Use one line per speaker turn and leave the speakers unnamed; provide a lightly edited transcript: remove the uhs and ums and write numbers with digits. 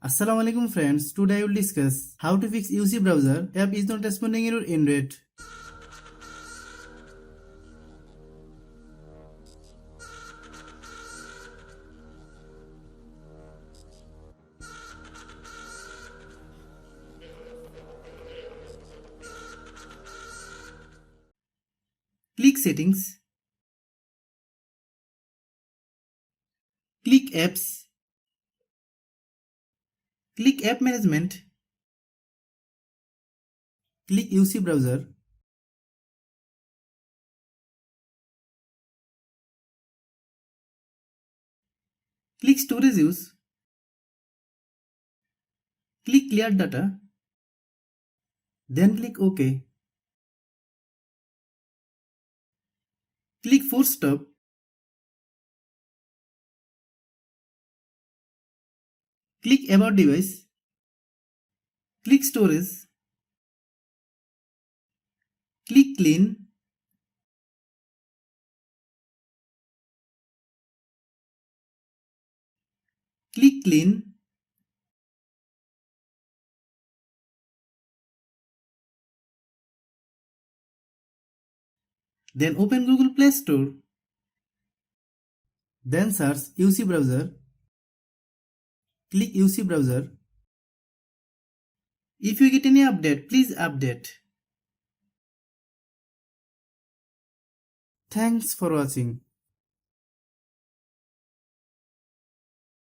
Assalamualaikum friends, today I will discuss how to fix UC browser app is not responding in your Android. Click settings, click apps, click app management, click UC browser, click storage use, click clear data, then click OK. Click force stop, click about device, click storage, click clean, click clean, then open Google Play Store, then search UC browser, click UC browser. If you get any update, please update. Thanks for watching.